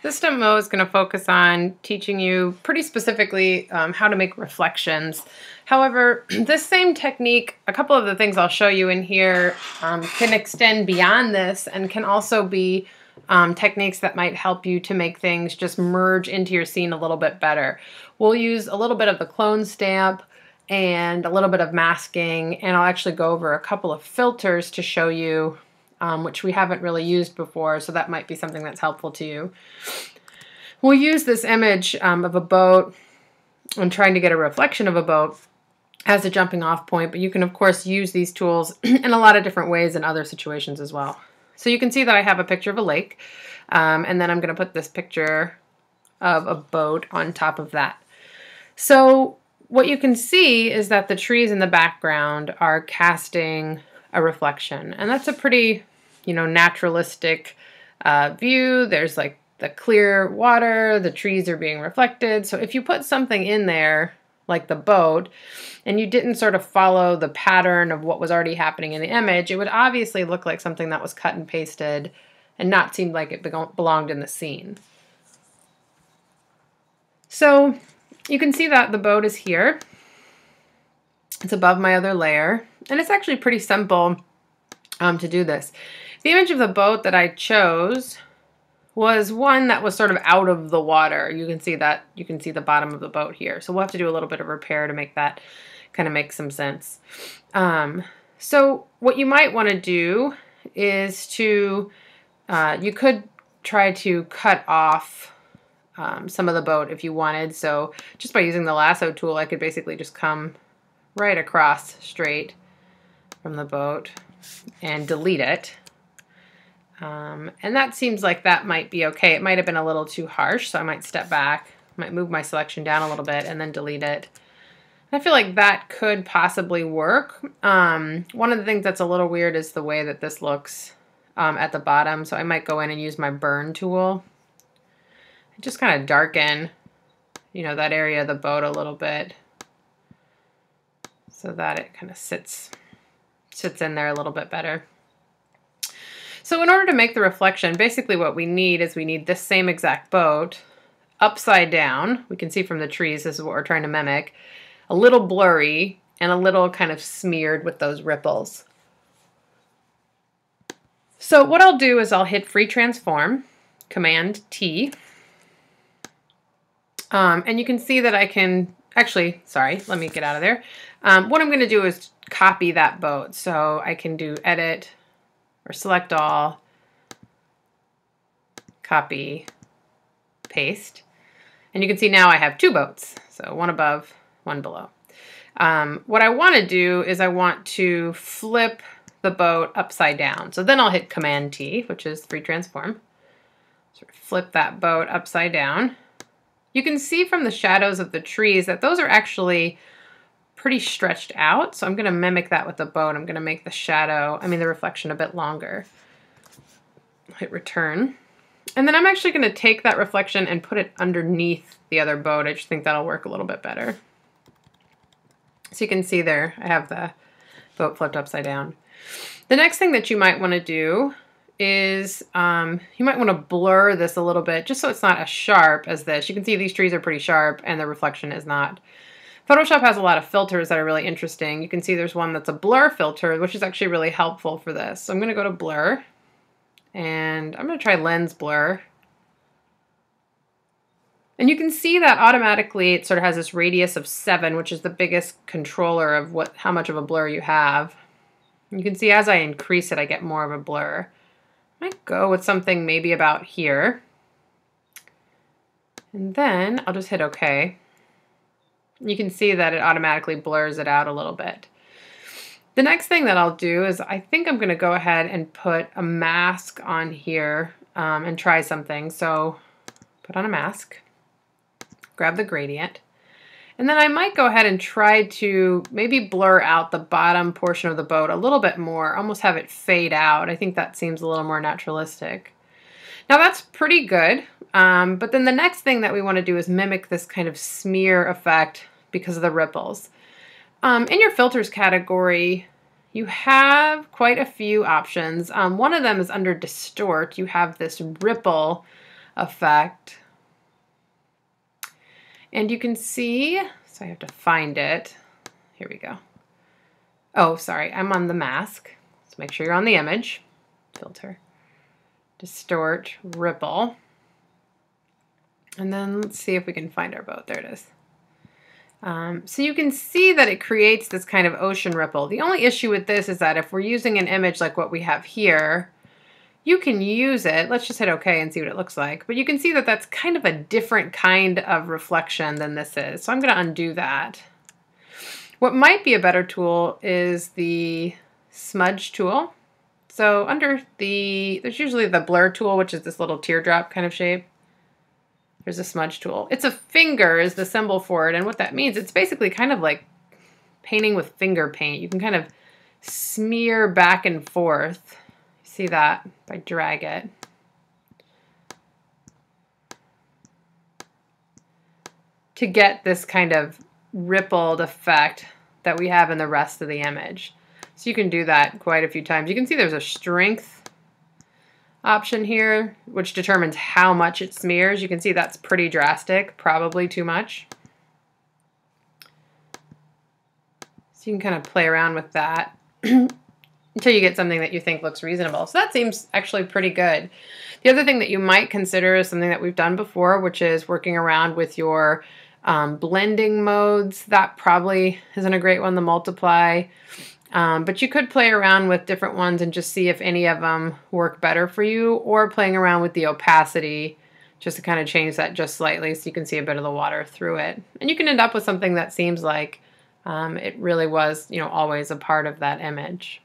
This demo is going to focus on teaching you pretty specifically how to make reflections. However, this same technique, a couple of the things I'll show you in here can extend beyond this and can also be techniques that might help you to make things just merge into your scene a little bit better. We'll use a little bit of the clone stamp and a little bit of masking, and I'll actually go over a couple of filters to show you which we haven't really used before, so that might be something that's helpful to you. We'll use this image of a boat and trying to get a reflection of a boat as a jumping off point, but you can of course use these tools in a lot of different ways in other situations as well. So you can see that I have a picture of a lake, and then I'm going to put this picture of a boat on top of that. So what you can see is that the trees in the background are casting a reflection, and that's a pretty, naturalistic view. There's like the clear water, the trees are being reflected. So if you put something in there like the boat and you didn't sort of follow the pattern of what was already happening in the image, it would obviously look like something that was cut and pasted and not seem like it belonged in the scene. So you can see that the boat is here. It's above my other layer, and it's actually pretty simple to do this. The image of the boat that I chose was one that was sort of out of the water. You can see the bottom of the boat here. So we'll have to do a little bit of repair to make that kind of make some sense. So what you might want to do is to, you could try to cut off some of the boat if you wanted. So just by using the lasso tool, I could basically just come right across straight from the boat and delete it. And that seems like that might be okay. It might have been a little too harsh, so I might step back, might move my selection down a little bit and then delete it. I feel like that could possibly work. One of the things that's a little weird is the way that this looks at the bottom, so I might go in and use my burn tool. Just kind of darken, that area of the boat a little bit so that it kind of sits in there a little bit better. So in order to make the reflection, basically what we need is we need this same exact boat upside down. We can see from the trees, this is what we're trying to mimic. A little blurry and a little kind of smeared with those ripples. So what I'll do is I'll hit Free Transform, Command T. And you can see that I can, actually, sorry, let me get out of there. What I'm going to do is copy that boat. So I can do Edit or Select All, Copy, Paste. And you can see now I have two boats. So one above, one below. What I want to do is I want to flip the boat upside down. So then I'll hit Command T, which is Free Transform. Sort of flip that boat upside down. You can see from the shadows of the trees that those are actually pretty stretched out. So I'm going to mimic that with the boat. I'm going to make the reflection a bit longer. Hit Return. And then I'm actually going to take that reflection and put it underneath the other boat. I just think that'll work a little bit better. So you can see there, I have the boat flipped upside down. The next thing that you might want to do is you might want to blur this a little bit just so it's not as sharp as this. You can see these trees are pretty sharp and the reflection is not. Photoshop has a lot of filters that are really interesting. You can see there's one that's a blur filter, which is actually really helpful for this. So I'm going to go to Blur, and I'm going to try Lens Blur. And you can see that automatically it sort of has this radius of 7, which is the biggest controller of how much of a blur you have. You can see as I increase it, I get more of a blur. I might go with something maybe about here. And then I'll just hit OK. You can see that it automatically blurs it out a little bit. The next thing that I'll do is I think I'm going to go ahead and put a mask on here and try something. So put on a mask, grab the gradient, and then I might go ahead and try to maybe blur out the bottom portion of the boat a little bit more, almost have it fade out. I think that seems a little more naturalistic. Now that's pretty good, but then the next thing that we want to do is mimic this kind of smear effect because of the ripples. In your filters category, you have quite a few options. One of them is under Distort. You have this ripple effect. And you can see, so I have to find it. Here we go. Oh, sorry, I'm on the mask. So make sure you're on the image. Filter, distort, ripple. And then let's see if we can find our boat. There it is. So you can see that it creates this kind of ocean ripple. The only issue with this is that if we're using an image like what we have here, you can use it. Let's just hit OK and see what it looks like. But you can see that that's kind of a different kind of reflection than this is. So I'm going to undo that. What might be a better tool is the smudge tool. So under there's usually the blur tool, which is this little teardrop kind of shape. There's a smudge tool. It's a finger is the symbol for it. And what that means, it's basically kind of like painting with finger paint. You can kind of smear back and forth. See that if I drag it. To get this kind of rippled effect that we have in the rest of the image. So you can do that quite a few times. You can see there's a strength option here, which determines how much it smears. You can see that's pretty drastic, probably too much. So you can kind of play around with that until you get something that you think looks reasonable. So that seems actually pretty good. The other thing that you might consider is something that we've done before, which is working around with your blending modes. That probably isn't a great one, the multiply. But you could play around with different ones and just see if any of them work better for you, or playing around with the opacity just to kind of change that just slightly so you can see a bit of the water through it. And you can end up with something that seems like it really was, always a part of that image.